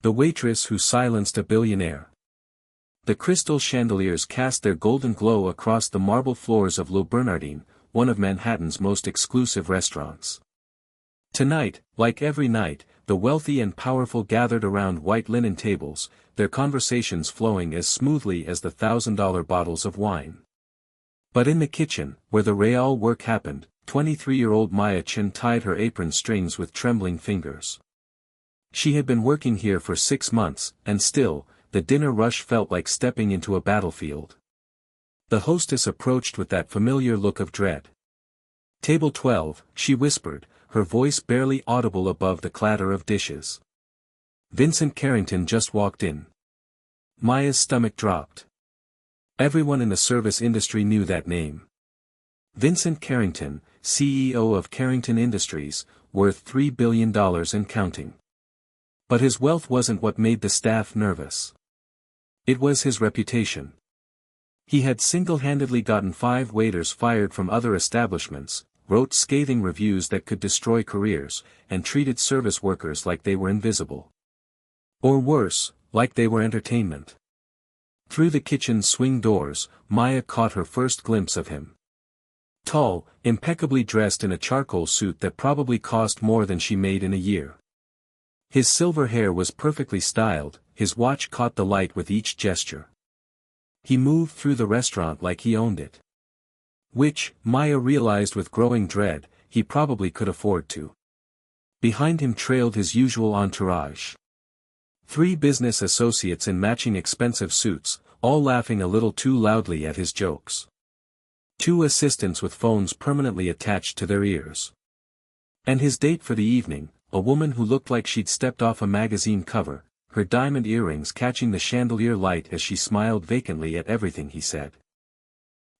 The waitress who silenced a billionaire. The crystal chandeliers cast their golden glow across the marble floors of Le Bernardin, one of Manhattan's most exclusive restaurants. Tonight, like every night, the wealthy and powerful gathered around white linen tables, their conversations flowing as smoothly as the $1,000 bottles of wine. But in the kitchen, where the real work happened, 23-year-old Maya Chen tied her apron strings with trembling fingers. She had been working here for 6 months, and still, the dinner rush felt like stepping into a battlefield. The hostess approached with that familiar look of dread. "Table 12, she whispered, her voice barely audible above the clatter of dishes. Vincent Carrington just walked in. Maya's stomach dropped. Everyone in the service industry knew that name. Vincent Carrington, CEO of Carrington Industries, worth $3 billion and counting. But his wealth wasn't what made the staff nervous. It was his reputation. He had single-handedly gotten 5 waiters fired from other establishments, wrote scathing reviews that could destroy careers, and treated service workers like they were invisible. Or worse, like they were entertainment. Through the kitchen's swing doors, Maya caught her first glimpse of him. Tall, impeccably dressed in a charcoal suit that probably cost more than she made in a year. His silver hair was perfectly styled, his watch caught the light with each gesture. He moved through the restaurant like he owned it. Which, Maya realized with growing dread, he probably could afford to. Behind him trailed his usual entourage. 3 business associates in matching expensive suits, all laughing a little too loudly at his jokes. 2 assistants with phones permanently attached to their ears. And his date for the evening, a woman who looked like she'd stepped off a magazine cover, her diamond earrings catching the chandelier light as she smiled vacantly at everything he said.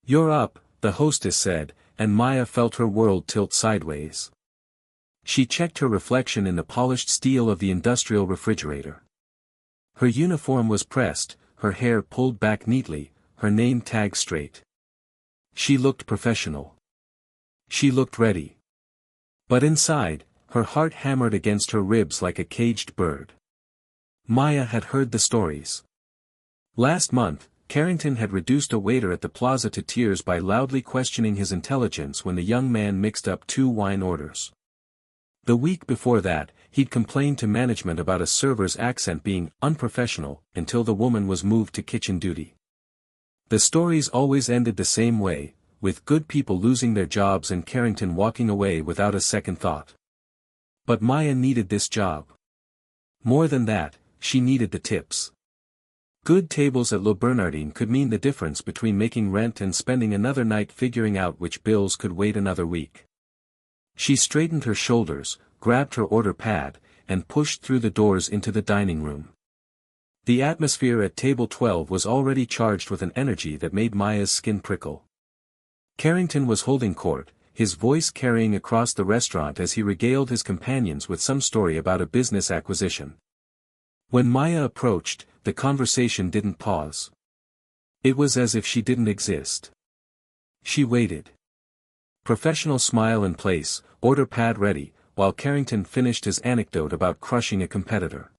"You're up," the hostess said, and Maya felt her world tilt sideways. She checked her reflection in the polished steel of the industrial refrigerator. Her uniform was pressed, her hair pulled back neatly, her name tag straight. She looked professional. She looked ready. But inside, her heart hammered against her ribs like a caged bird. Maya had heard the stories. Last month, Carrington had reduced a waiter at the plaza to tears by loudly questioning his intelligence when the young man mixed up 2 wine orders. The week before that, he'd complained to management about a server's accent being unprofessional until the woman was moved to kitchen duty. The stories always ended the same way, with good people losing their jobs and Carrington walking away without a second thought. But Maya needed this job. More than that, she needed the tips. Good tables at Le Bernardin could mean the difference between making rent and spending another night figuring out which bills could wait another week. She straightened her shoulders, grabbed her order pad, and pushed through the doors into the dining room. The atmosphere at table 12 was already charged with an energy that made Maya's skin prickle. Carrington was holding court, his voice carrying across the restaurant as he regaled his companions with some story about a business acquisition. When Maya approached, the conversation didn't pause. It was as if she didn't exist. She waited. Professional smile in place, order pad ready, while Carrington finished his anecdote about crushing a competitor.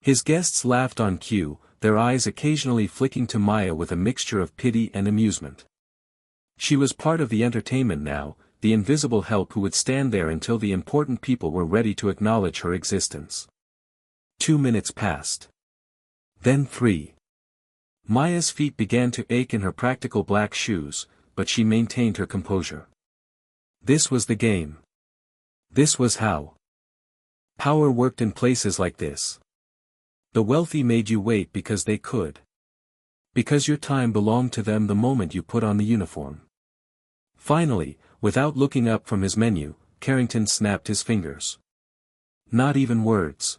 His guests laughed on cue, their eyes occasionally flicking to Maya with a mixture of pity and amusement. She was part of the entertainment now, the invisible help who would stand there until the important people were ready to acknowledge her existence. 2 minutes passed. Then 3. Maya's feet began to ache in her practical black shoes, but she maintained her composure. This was the game. This was how power worked in places like this. The wealthy made you wait because they could. Because your time belonged to them the moment you put on the uniform. Finally, without looking up from his menu, Carrington snapped his fingers. Not even words.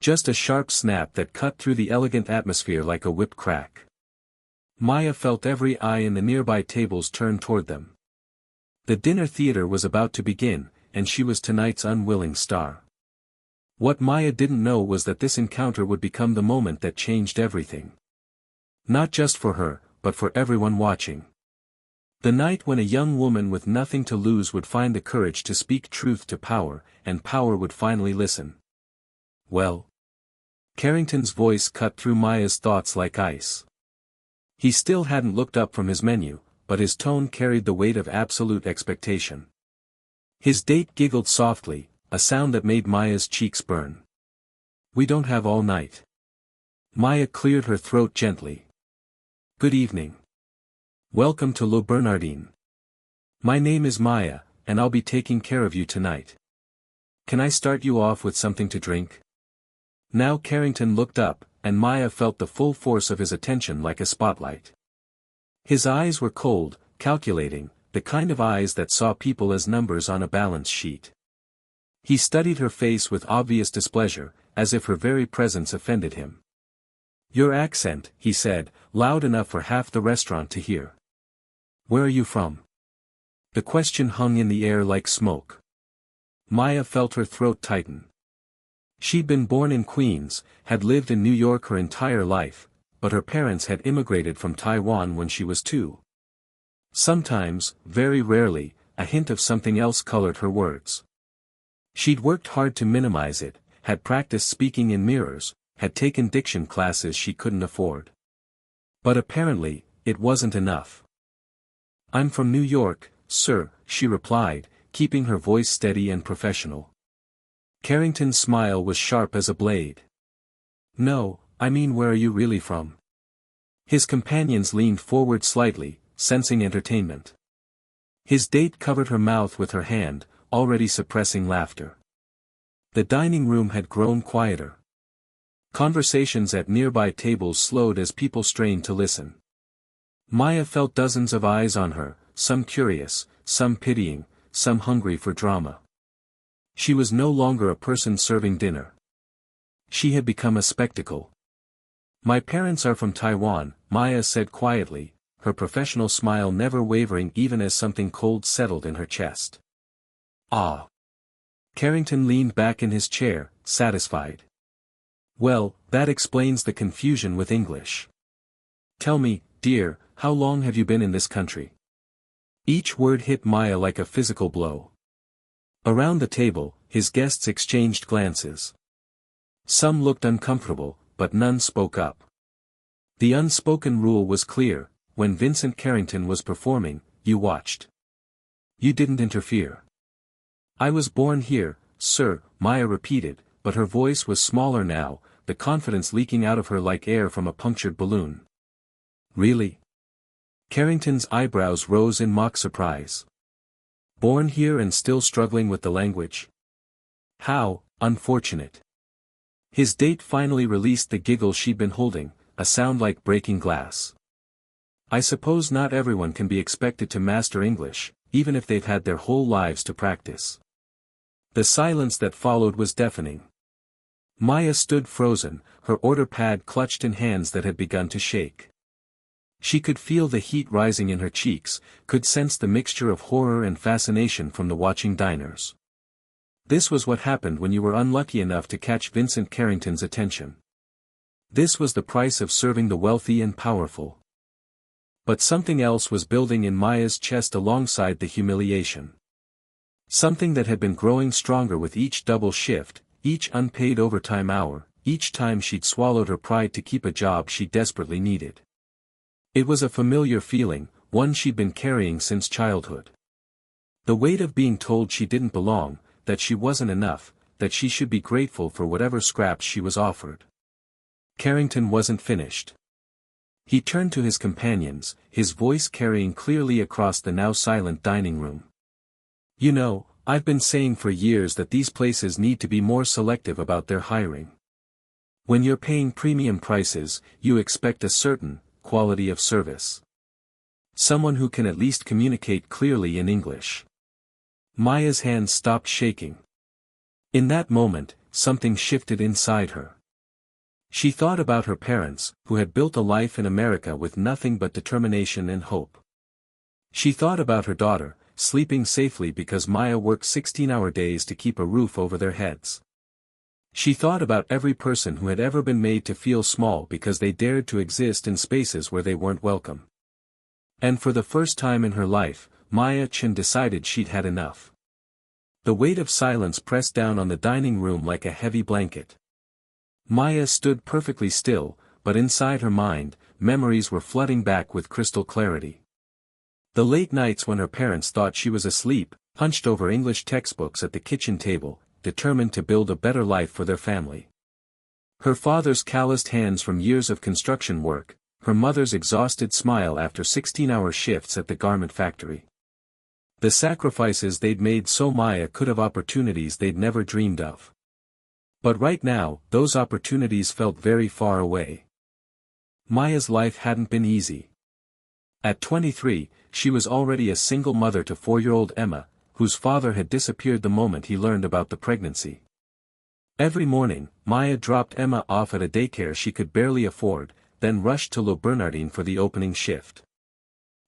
Just a sharp snap that cut through the elegant atmosphere like a whip crack. Maya felt every eye in the nearby tables turn toward them. The dinner theater was about to begin, and she was tonight's unwilling star. What Maya didn't know was that this encounter would become the moment that changed everything. Not just for her, but for everyone watching. The night when a young woman with nothing to lose would find the courage to speak truth to power, and power would finally listen. Well, Carrington's voice cut through Maya's thoughts like ice. He still hadn't looked up from his menu, but his tone carried the weight of absolute expectation. His date giggled softly, a sound that made Maya's cheeks burn. "We don't have all night." Maya cleared her throat gently. "Good evening. Welcome to Le Bernardin. My name is Maya, and I'll be taking care of you tonight. Can I start you off with something to drink?" Now Carrington looked up, and Maya felt the full force of his attention like a spotlight. His eyes were cold, calculating, the kind of eyes that saw people as numbers on a balance sheet. He studied her face with obvious displeasure, as if her very presence offended him. "Your accent," he said, loud enough for half the restaurant to hear. "Where are you from?" The question hung in the air like smoke. Maya felt her throat tighten. She'd been born in Queens, had lived in New York her entire life, but her parents had immigrated from Taiwan when she was 2. Sometimes, very rarely, a hint of something else colored her words. She'd worked hard to minimize it, had practiced speaking in mirrors, had taken diction classes she couldn't afford. But apparently, it wasn't enough. "I'm from New York, sir," she replied, keeping her voice steady and professional. Carrington's smile was sharp as a blade. "No, I mean, where are you really from?" His companions leaned forward slightly, sensing entertainment. His date covered her mouth with her hand, already suppressing laughter. The dining room had grown quieter. Conversations at nearby tables slowed as people strained to listen. Maya felt dozens of eyes on her, some curious, some pitying, some hungry for drama. She was no longer a person serving dinner. She had become a spectacle. "My parents are from Taiwan," Maya said quietly, her professional smile never wavering even as something cold settled in her chest. "Ah." Carrington leaned back in his chair, satisfied. "Well, that explains the confusion with English. Tell me, dear, how long have you been in this country?" Each word hit Maya like a physical blow. Around the table, his guests exchanged glances. Some looked uncomfortable, but none spoke up. The unspoken rule was clear: when Vincent Carrington was performing, you watched. You didn't interfere. "I was born here, sir," Maya repeated, but her voice was smaller now, the confidence leaking out of her like air from a punctured balloon. "Really?" Carrington's eyebrows rose in mock surprise. "Born here and still struggling with the language? How unfortunate." His date finally released the giggle she'd been holding, a sound like breaking glass. "I suppose not everyone can be expected to master English, even if they've had their whole lives to practice." The silence that followed was deafening. Maya stood frozen, her order pad clutched in hands that had begun to shake. She could feel the heat rising in her cheeks, could sense the mixture of horror and fascination from the watching diners. This was what happened when you were unlucky enough to catch Vincent Carrington's attention. This was the price of serving the wealthy and powerful. But something else was building in Maya's chest alongside the humiliation. Something that had been growing stronger with each double shift, each unpaid overtime hour, each time she'd swallowed her pride to keep a job she desperately needed. It was a familiar feeling, one she'd been carrying since childhood. The weight of being told she didn't belong, that she wasn't enough, that she should be grateful for whatever scraps she was offered. Carrington wasn't finished. He turned to his companions, his voice carrying clearly across the now silent dining room. "You know, I've been saying for years that these places need to be more selective about their hiring. When you're paying premium prices, you expect a certain quality of service. Someone who can at least communicate clearly in English." Maya's hands stopped shaking. In that moment, something shifted inside her. She thought about her parents, who had built a life in America with nothing but determination and hope. She thought about her daughter, sleeping safely because Maya worked 16-hour days to keep a roof over their heads. She thought about every person who had ever been made to feel small because they dared to exist in spaces where they weren't welcome. And for the first time in her life, Maya Chen decided she'd had enough. The weight of silence pressed down on the dining room like a heavy blanket. Maya stood perfectly still, but inside her mind, memories were flooding back with crystal clarity. The late nights when her parents thought she was asleep, hunched over English textbooks at the kitchen table, determined to build a better life for their family. Her father's calloused hands from years of construction work, her mother's exhausted smile after 16-hour shifts at the garment factory. The sacrifices they'd made so Maya could have opportunities they'd never dreamed of. But right now, those opportunities felt very far away. Maya's life hadn't been easy. At 23, she was already a single mother to 4-year-old Emma, whose father had disappeared the moment he learned about the pregnancy. Every morning, Maya dropped Emma off at a daycare she could barely afford, then rushed to Le Bernardin for the opening shift.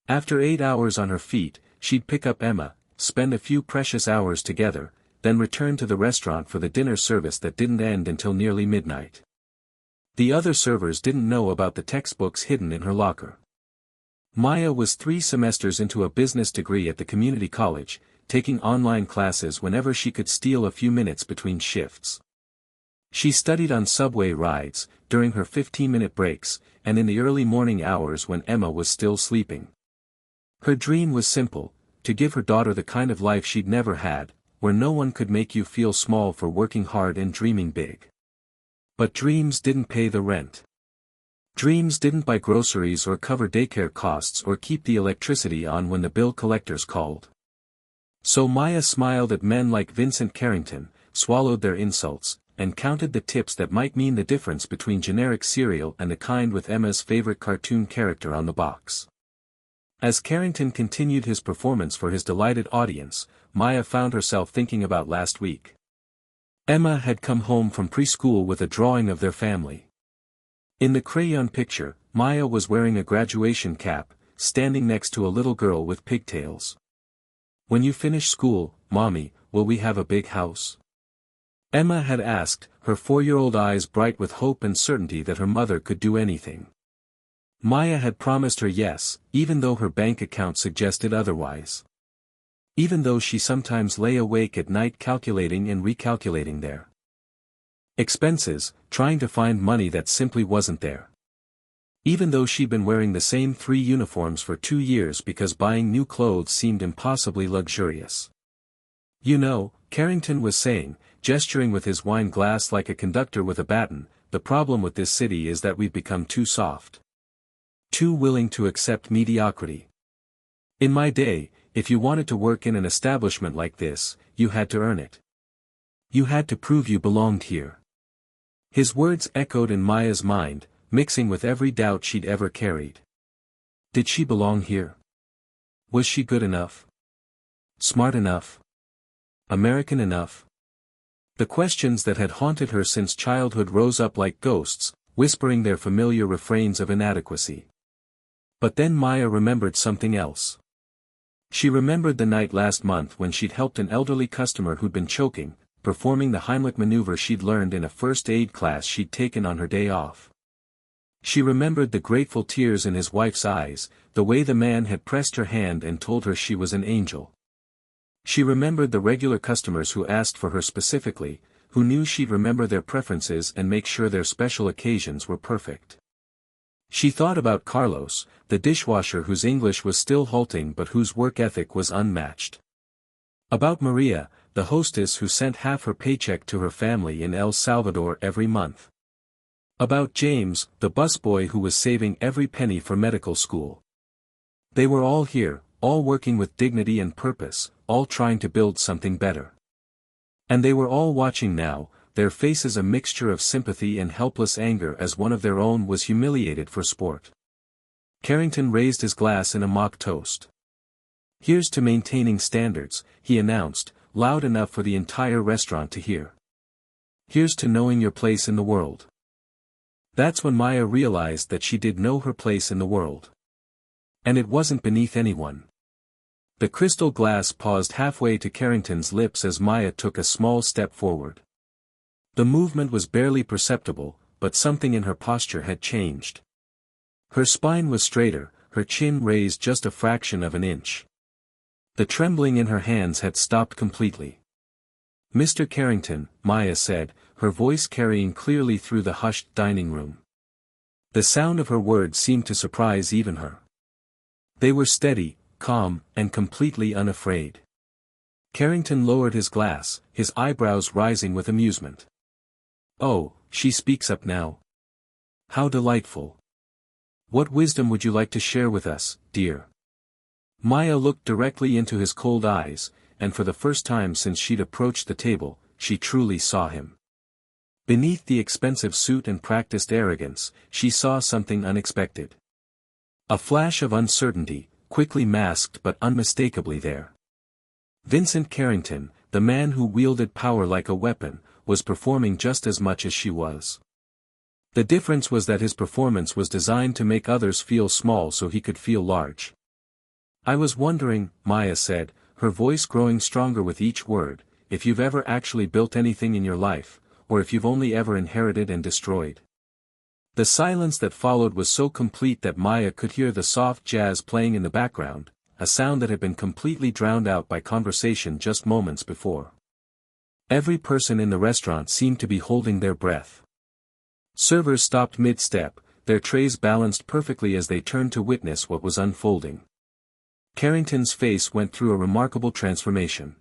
After 8 hours on her feet, she'd pick up Emma, spend a few precious hours together, then return to the restaurant for the dinner service that didn't end until nearly midnight. The other servers didn't know about the textbooks hidden in her locker. Maya was 3 semesters into a business degree at the community college, taking online classes whenever she could steal a few minutes between shifts. She studied on subway rides, during her 15-minute breaks, and in the early morning hours when Emma was still sleeping. Her dream was simple, to give her daughter the kind of life she'd never had, where no one could make you feel small for working hard and dreaming big. But dreams didn't pay the rent. Dreams didn't buy groceries or cover daycare costs or keep the electricity on when the bill collectors called. So Maya smiled at men like Vincent Carrington, swallowed their insults, and counted the tips that might mean the difference between generic cereal and the kind with Emma's favorite cartoon character on the box. As Carrington continued his performance for his delighted audience, Maya found herself thinking about last week. Emma had come home from preschool with a drawing of their family. In the crayon picture, Maya was wearing a graduation cap, standing next to a little girl with pigtails. "When you finish school, Mommy, will we have a big house?" Emma had asked, her 4-year-old eyes bright with hope and certainty that her mother could do anything. Maya had promised her yes, even though her bank account suggested otherwise. Even though she sometimes lay awake at night calculating and recalculating their expenses, trying to find money that simply wasn't there. Even though she'd been wearing the same 3 uniforms for 2 years because buying new clothes seemed impossibly luxurious. "You know," Carrington was saying, gesturing with his wine glass like a conductor with a baton, "the problem with this city is that we've become too soft. Too willing to accept mediocrity. In my day, if you wanted to work in an establishment like this, you had to earn it. You had to prove you belonged here." His words echoed in Maya's mind, mixing with every doubt she'd ever carried. Did she belong here? Was she good enough? Smart enough? American enough? The questions that had haunted her since childhood rose up like ghosts, whispering their familiar refrains of inadequacy. But then Maya remembered something else. She remembered the night last month when she'd helped an elderly customer who'd been choking, performing the Heimlich maneuver she'd learned in a first aid class she'd taken on her day off. She remembered the grateful tears in his wife's eyes, the way the man had pressed her hand and told her she was an angel. She remembered the regular customers who asked for her specifically, who knew she'd remember their preferences and make sure their special occasions were perfect. She thought about Carlos, the dishwasher whose English was still halting but whose work ethic was unmatched. About Maria, the hostess who sent half her paycheck to her family in El Salvador every month. About James, the busboy who was saving every penny for medical school. They were all here, all working with dignity and purpose, all trying to build something better. And they were all watching now, their faces a mixture of sympathy and helpless anger as one of their own was humiliated for sport. Carrington raised his glass in a mock toast. "Here's to maintaining standards," he announced, loud enough for the entire restaurant to hear. "Here's to knowing your place in the world." That's when Maya realized that she did know her place in the world. And it wasn't beneath anyone. The crystal glass paused halfway to Carrington's lips as Maya took a small step forward. The movement was barely perceptible, but something in her posture had changed. Her spine was straighter, her chin raised just a fraction of an inch. The trembling in her hands had stopped completely. "Mr. Carrington," Maya said, her voice carrying clearly through the hushed dining room. The sound of her words seemed to surprise even her. They were steady, calm, and completely unafraid. Carrington lowered his glass, his eyebrows rising with amusement. "Oh, she speaks up now. How delightful. What wisdom would you like to share with us, dear?" Maya looked directly into his cold eyes, and for the first time since she'd approached the table, she truly saw him. Beneath the expensive suit and practiced arrogance, she saw something unexpected. A flash of uncertainty, quickly masked but unmistakably there. Vincent Carrington, the man who wielded power like a weapon, was performing just as much as she was. The difference was that his performance was designed to make others feel small so he could feel large. "I was wondering," Maya said, her voice growing stronger with each word, "if you've ever actually built anything in your life, or if you've only ever inherited and destroyed." The silence that followed was so complete that Maya could hear the soft jazz playing in the background, a sound that had been completely drowned out by conversation just moments before. Every person in the restaurant seemed to be holding their breath. Servers stopped mid-step, their trays balanced perfectly as they turned to witness what was unfolding. Carrington's face went through a remarkable transformation.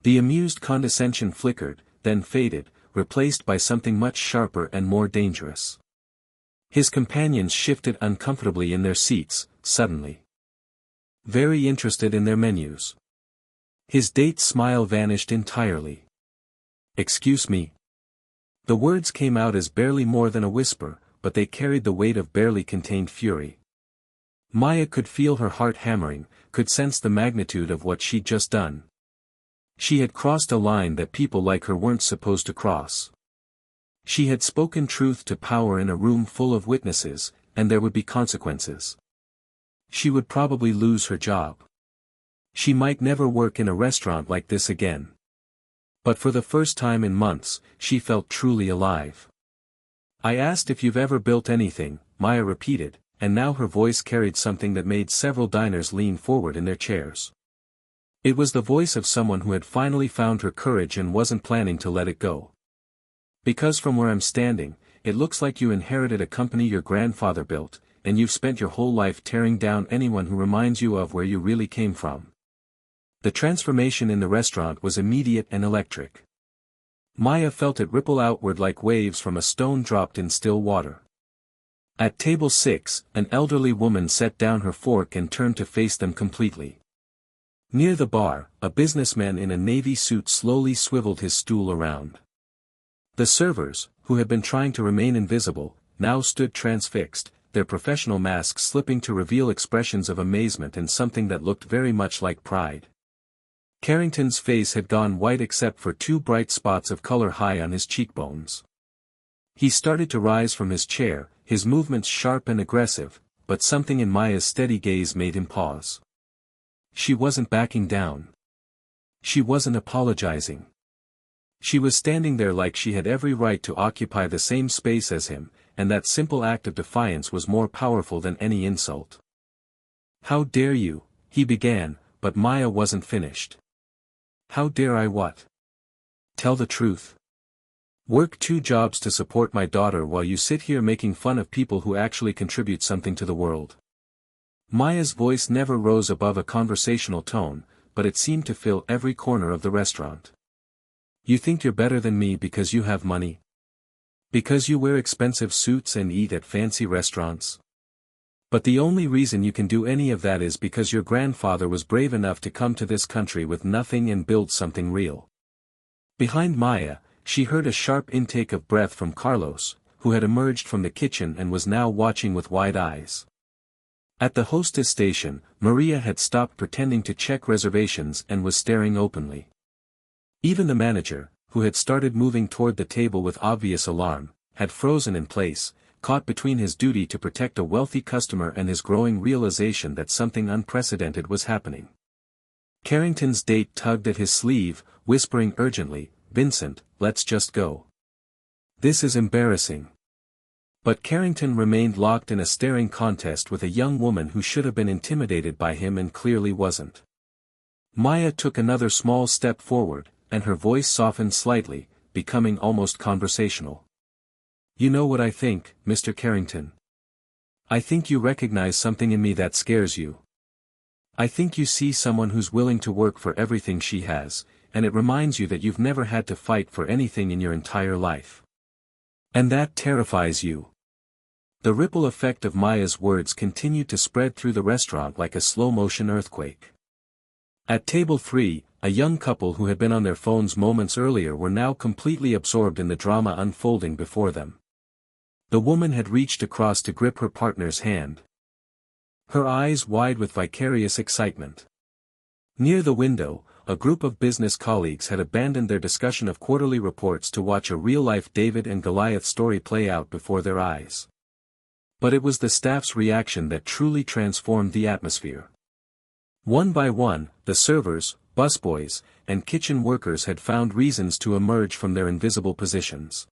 The amused condescension flickered, then faded, replaced by something much sharper and more dangerous. His companions shifted uncomfortably in their seats, suddenly. Very interested in their menus. His date's smile vanished entirely. "Excuse me." The words came out as barely more than a whisper, but they carried the weight of barely contained fury. Maya could feel her heart hammering, could sense the magnitude of what she'd just done. She had crossed a line that people like her weren't supposed to cross. She had spoken truth to power in a room full of witnesses, and there would be consequences. She would probably lose her job. She might never work in a restaurant like this again. But for the first time in months, she felt truly alive. "I asked if you've ever built anything," Maya repeated, and now her voice carried something that made several diners lean forward in their chairs. It was the voice of someone who had finally found her courage and wasn't planning to let it go. "Because from where I'm standing, it looks like you inherited a company your grandfather built, and you've spent your whole life tearing down anyone who reminds you of where you really came from." The transformation in the restaurant was immediate and electric. Maya felt it ripple outward like waves from a stone dropped in still water. At table 6, an elderly woman set down her fork and turned to face them completely. Near the bar, a businessman in a navy suit slowly swiveled his stool around. The servers, who had been trying to remain invisible, now stood transfixed, their professional masks slipping to reveal expressions of amazement and something that looked very much like pride. Carrington's face had gone white except for 2 bright spots of color high on his cheekbones. He started to rise from his chair, his movements sharp and aggressive, but something in Maya's steady gaze made him pause. She wasn't backing down. She wasn't apologizing. She was standing there like she had every right to occupy the same space as him, and that simple act of defiance was more powerful than any insult. "How dare you," he began, but Maya wasn't finished. "How dare I what?" "Tell the truth. Work 2 jobs to support my daughter while you sit here making fun of people who actually contribute something to the world." Maya's voice never rose above a conversational tone, but it seemed to fill every corner of the restaurant. "You think you're better than me because you have money? Because you wear expensive suits and eat at fancy restaurants? But the only reason you can do any of that is because your grandfather was brave enough to come to this country with nothing and build something real." Behind Maya, she heard a sharp intake of breath from Carlos, who had emerged from the kitchen and was now watching with wide eyes. At the hostess station, Maria had stopped pretending to check reservations and was staring openly. Even the manager, who had started moving toward the table with obvious alarm, had frozen in place, caught between his duty to protect a wealthy customer and his growing realization that something unprecedented was happening. Carrington's date tugged at his sleeve, whispering urgently, "Vincent, let's just go. This is embarrassing." But Carrington remained locked in a staring contest with a young woman who should have been intimidated by him and clearly wasn't. Maya took another small step forward, and her voice softened slightly, becoming almost conversational. "You know what I think, Mr. Carrington? I think you recognize something in me that scares you. I think you see someone who's willing to work for everything she has, and it reminds you that you've never had to fight for anything in your entire life. And that terrifies you." The ripple effect of Maya's words continued to spread through the restaurant like a slow-motion earthquake. At table 3, a young couple who had been on their phones moments earlier were now completely absorbed in the drama unfolding before them. The woman had reached across to grip her partner's hand, her eyes wide with vicarious excitement. Near the window, a group of business colleagues had abandoned their discussion of quarterly reports to watch a real-life David and Goliath story play out before their eyes. But it was the staff's reaction that truly transformed the atmosphere. One by one, the servers, busboys, and kitchen workers had found reasons to emerge from their invisible positions.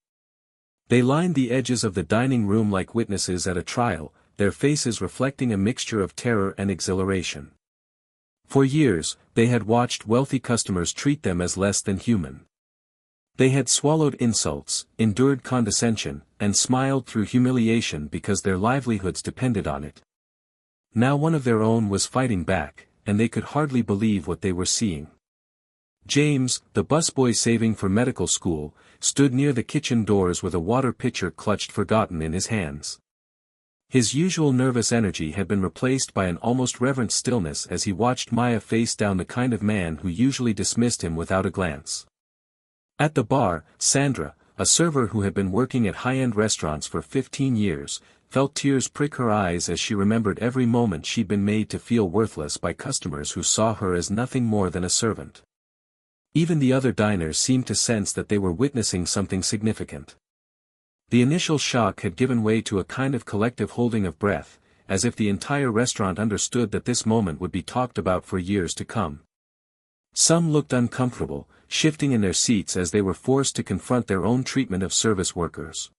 They lined the edges of the dining room like witnesses at a trial, their faces reflecting a mixture of terror and exhilaration. For years, they had watched wealthy customers treat them as less than human. They had swallowed insults, endured condescension, and smiled through humiliation because their livelihoods depended on it. Now one of their own was fighting back, and they could hardly believe what they were seeing. James, the busboy saving for medical school, stood near the kitchen doors with a water pitcher clutched forgotten in his hands. His usual nervous energy had been replaced by an almost reverent stillness as he watched Maya face down the kind of man who usually dismissed him without a glance. At the bar, Sandra, a server who had been working at high-end restaurants for 15 years, felt tears prick her eyes as she remembered every moment she'd been made to feel worthless by customers who saw her as nothing more than a servant. Even the other diners seemed to sense that they were witnessing something significant. The initial shock had given way to a kind of collective holding of breath, as if the entire restaurant understood that this moment would be talked about for years to come. Some looked uncomfortable, shifting in their seats as they were forced to confront their own treatment of service workers.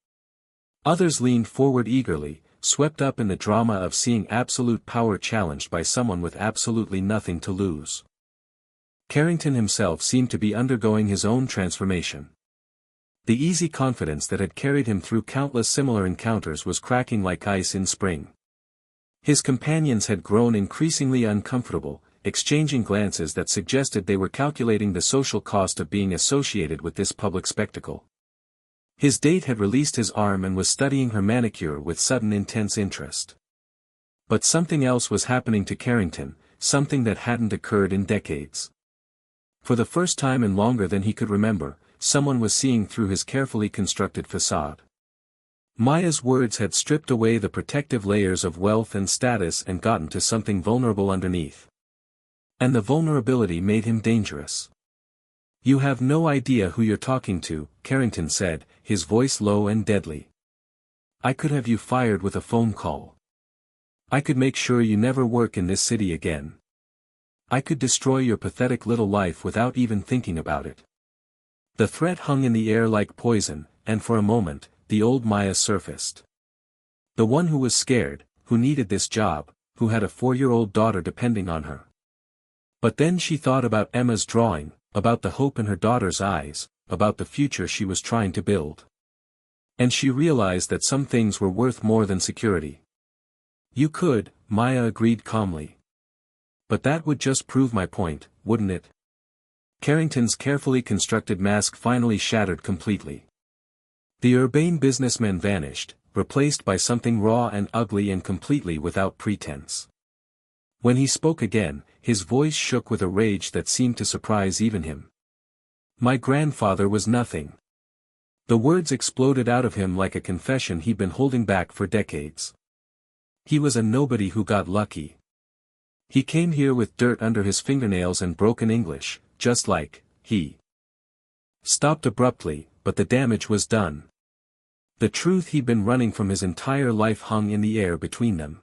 Others leaned forward eagerly, swept up in the drama of seeing absolute power challenged by someone with absolutely nothing to lose. Carrington himself seemed to be undergoing his own transformation. The easy confidence that had carried him through countless similar encounters was cracking like ice in spring. His companions had grown increasingly uncomfortable, exchanging glances that suggested they were calculating the social cost of being associated with this public spectacle. His date had released his arm and was studying her manicure with sudden intense interest. But something else was happening to Carrington, something that hadn't occurred in decades. For the first time in longer than he could remember, someone was seeing through his carefully constructed facade. Maya's words had stripped away the protective layers of wealth and status and gotten to something vulnerable underneath. And the vulnerability made him dangerous. "You have no idea who you're talking to," Carrington said, his voice low and deadly. "I could have you fired with a phone call. I could make sure you never work in this city again. I could destroy your pathetic little life without even thinking about it." The threat hung in the air like poison, and for a moment, the old Maya surfaced. The one who was scared, who needed this job, who had a 4-year-old daughter depending on her. But then she thought about Emma's drawing, about the hope in her daughter's eyes, about the future she was trying to build. And she realized that some things were worth more than security. "You could," Maya agreed calmly. "But that would just prove my point, wouldn't it?" Carrington's carefully constructed mask finally shattered completely. The urbane businessman vanished, replaced by something raw and ugly and completely without pretense. When he spoke again, his voice shook with a rage that seemed to surprise even him. "My grandfather was nothing." The words exploded out of him like a confession he'd been holding back for decades. He was a nobody who got lucky. He came here with dirt under his fingernails and broken English, just like, he stopped abruptly, but the damage was done. The truth he'd been running from his entire life hung in the air between them.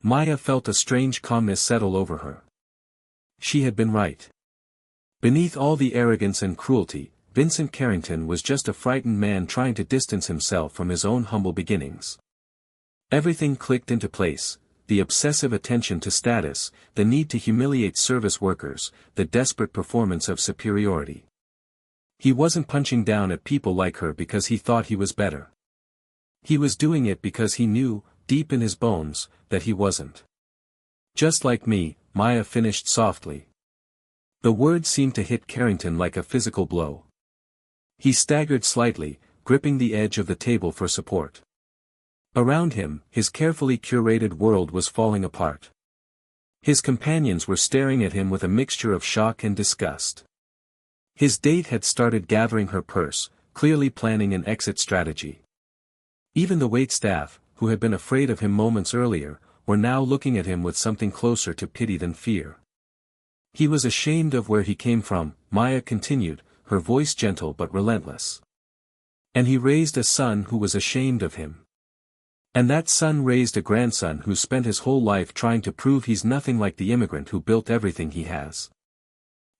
Maya felt a strange calmness settle over her. She had been right. Beneath all the arrogance and cruelty, Vincent Carrington was just a frightened man trying to distance himself from his own humble beginnings. Everything clicked into place. The obsessive attention to status, the need to humiliate service workers, the desperate performance of superiority. He wasn't punching down at people like her because he thought he was better. He was doing it because he knew, deep in his bones, that he wasn't. Just like me, Maya finished softly. The words seemed to hit Carrington like a physical blow. He staggered slightly, gripping the edge of the table for support. Around him, his carefully curated world was falling apart. His companions were staring at him with a mixture of shock and disgust. His date had started gathering her purse, clearly planning an exit strategy. Even the waitstaff, who had been afraid of him moments earlier, were now looking at him with something closer to pity than fear. He was ashamed of where he came from, Maya continued, her voice gentle but relentless. And he raised a son who was ashamed of him. And that son raised a grandson who spent his whole life trying to prove he's nothing like the immigrant who built everything he has.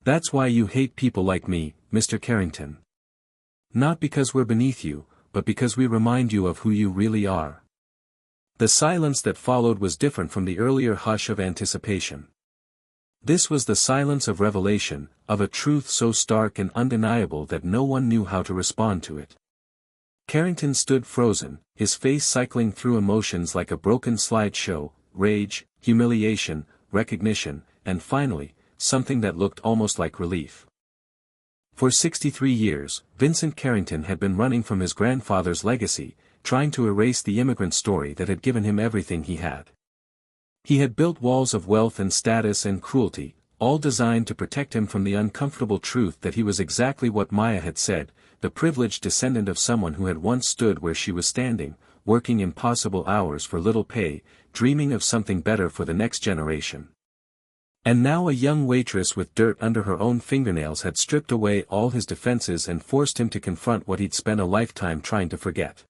That's why you hate people like me, Mr. Carrington. Not because we're beneath you, but because we remind you of who you really are. The silence that followed was different from the earlier hush of anticipation. This was the silence of revelation, of a truth so stark and undeniable that no one knew how to respond to it. Carrington stood frozen, his face cycling through emotions like a broken slideshow, rage, humiliation, recognition, and finally, something that looked almost like relief. For 63 years, Vincent Carrington had been running from his grandfather's legacy, trying to erase the immigrant story that had given him everything he had. He had built walls of wealth and status and cruelty, all designed to protect him from the uncomfortable truth that he was exactly what Maya had said, the privileged descendant of someone who had once stood where she was standing, working impossible hours for little pay, dreaming of something better for the next generation. And now a young waitress with dirt under her own fingernails had stripped away all his defenses and forced him to confront what he'd spent a lifetime trying to forget.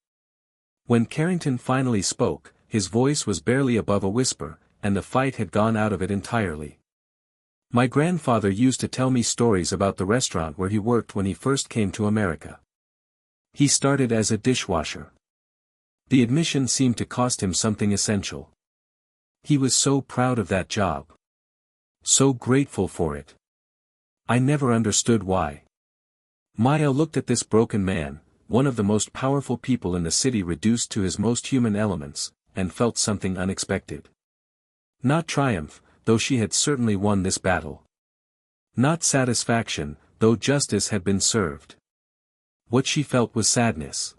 When Carrington finally spoke, his voice was barely above a whisper, and the fight had gone out of it entirely. My grandfather used to tell me stories about the restaurant where he worked when he first came to America. He started as a dishwasher. The admission seemed to cost him something essential. He was so proud of that job. So grateful for it. I never understood why. Maya looked at this broken man, one of the most powerful people in the city reduced to his most human elements, and felt something unexpected. Not triumph, though she had certainly won this battle. Not satisfaction, though justice had been served. What she felt was sadness.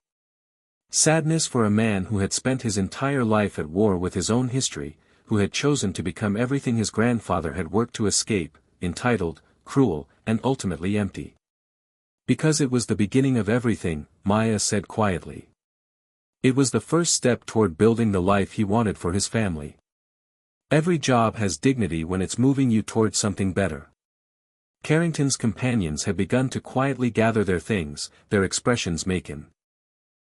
Sadness for a man who had spent his entire life at war with his own history, who had chosen to become everything his grandfather had worked to escape, entitled, cruel, and ultimately empty. Because it was the beginning of everything, Maya said quietly. It was the first step toward building the life he wanted for his family. Every job has dignity when it's moving you toward something better. Carrington's companions had begun to quietly gather their things, their expressions making.